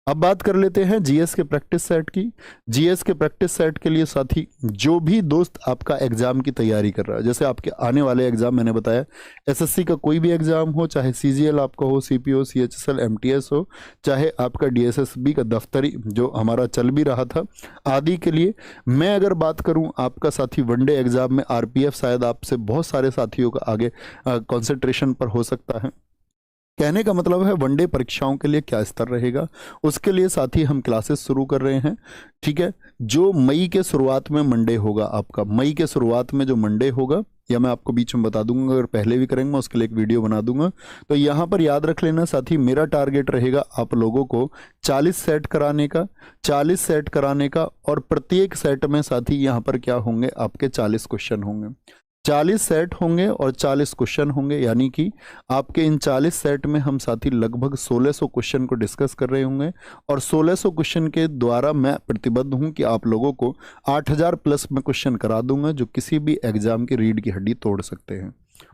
अब बात कर लेते हैं जीएस के प्रैक्टिस सेट की। जीएस के प्रैक्टिस सेट के लिए साथी जो भी दोस्त आपका एग्जाम की तैयारी कर रहा है, जैसे आपके आने वाले एग्जाम मैंने बताया, एसएससी का कोई भी एग्जाम हो, चाहे सीजीएल आपका हो, सीपीओ, सीएचएसएल, एमटीएस हो, चाहे आपका डीएसएसबी का दफ्तरी जो हमारा चल भी रहा था, आदि के लिए मैं अगर बात करूं, आपका साथी वनडे एग्जाम में आरपीएफ शायद आपसे बहुत सारे साथियों का आगे कंसंट्रेशन पर हो सकता है। कहने का मतलब है वनडे परीक्षाओं के लिए क्या स्तर रहेगा, उसके लिए साथी हम क्लासेस शुरू कर रहे हैं। ठीक है, जो मई के शुरुआत में मंडे होगा, आपका मई के शुरुआत में जो मंडे होगा, या मैं आपको बीच में बता दूंगा, अगर पहले भी करेंगे मैं उसके लिए एक वीडियो बना दूंगा। तो यहाँ पर याद रख लेना साथी, मेरा टारगेट रहेगा आप लोगों को 40 सेट कराने का, 40 सेट कराने का, और प्रत्येक सेट में साथी यहाँ पर क्या होंगे, आपके 40 क्वेश्चन होंगे। 40 सेट होंगे और 40 क्वेश्चन होंगे, यानी कि आपके इन 40 सेट में हम साथी लगभग 1600 क्वेश्चन को डिस्कस कर रहे होंगे, और 1600 क्वेश्चन के द्वारा मैं प्रतिबद्ध हूं कि आप लोगों को 8000 प्लस में क्वेश्चन करा दूंगा जो किसी भी एग्जाम की रीढ़ की हड्डी तोड़ सकते हैं।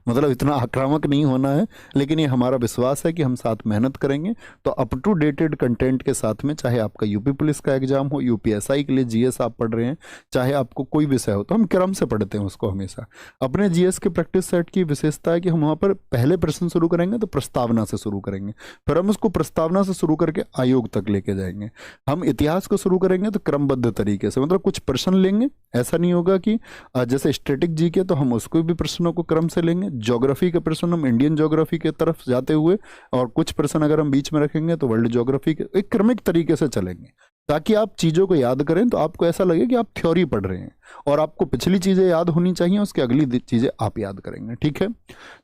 मतलब इतना आक्रामक नहीं होना है, लेकिन ये हमारा विश्वास है कि हम साथ मेहनत करेंगे तो अप टू डेटेड कंटेंट के साथ में, चाहे आपका यूपी पुलिस का एग्जाम हो, यूपीएसआई के लिए जीएस आप पढ़ रहे हैं, चाहे आपको कोई विषय हो, तो हम क्रम से पढ़ते हैं उसको हमेशा। अपने जीएस के प्रैक्टिस सेट की विशेषता है कि हम वहाँ पर पहले प्रश्न शुरू करेंगे तो प्रस्तावना से शुरू करेंगे, फिर हम उसको प्रस्तावना से शुरू करके आयोग तक लेके जाएंगे। हम इतिहास को शुरू करेंगे तो क्रमबद्ध तरीके से, मतलब कुछ प्रश्न लेंगे, ऐसा नहीं होगा कि जैसे स्टैटिक जीके तो हम उसको भी प्रश्नों को क्रम से लेंगे, ज्योग्राफी के प्रश्न हम इंडियन ज्योग्राफी के तरफ जाते हुए, और कुछ प्रश्न अगर हम बीच में रखेंगे तो वर्ल्ड ज्योग्राफी के, एक क्रमिक तरीके से चलेंगे ताकि आप चीज़ों को याद करें तो आपको ऐसा लगे कि आप थ्योरी पढ़ रहे हैं, और आपको पिछली चीज़ें याद होनी चाहिए, उसकी अगली चीज़ें आप याद करेंगे। ठीक है,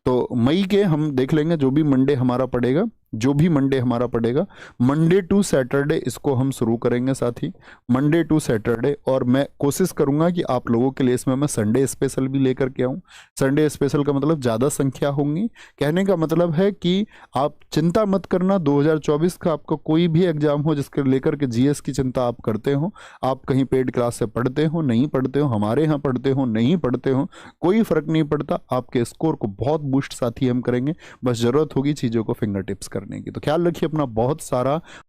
तो मई के हम देख लेंगे जो भी मंडे हमारा पड़ेगा, जो भी मंडे हमारा पड़ेगा, मंडे टू सैटरडे इसको हम शुरू करेंगे साथी, मंडे टू सैटरडे। और मैं कोशिश करूंगा कि आप लोगों के लिए इसमें मैं संडे स्पेशल भी लेकर के आऊँ। संडे स्पेशल का मतलब ज़्यादा संख्या होंगी, कहने का मतलब है कि आप चिंता मत करना, 2024 का आपका कोई भी एग्जाम हो जिसके लेकर के जीएस की चिंता आप करते हो, आप कहीं पेड क्लास से पढ़ते हो, नहीं पढ़ते हो, हमारे यहाँ पढ़ते हो, नहीं पढ़ते हो, कोई फर्क नहीं पड़ता, आपके स्कोर को बहुत बूस्ट साथी हम करेंगे। बस जरूरत होगी चीज़ों को फिंगर टिप्स करने की। तो ख्याल रखिए अपना बहुत सारा।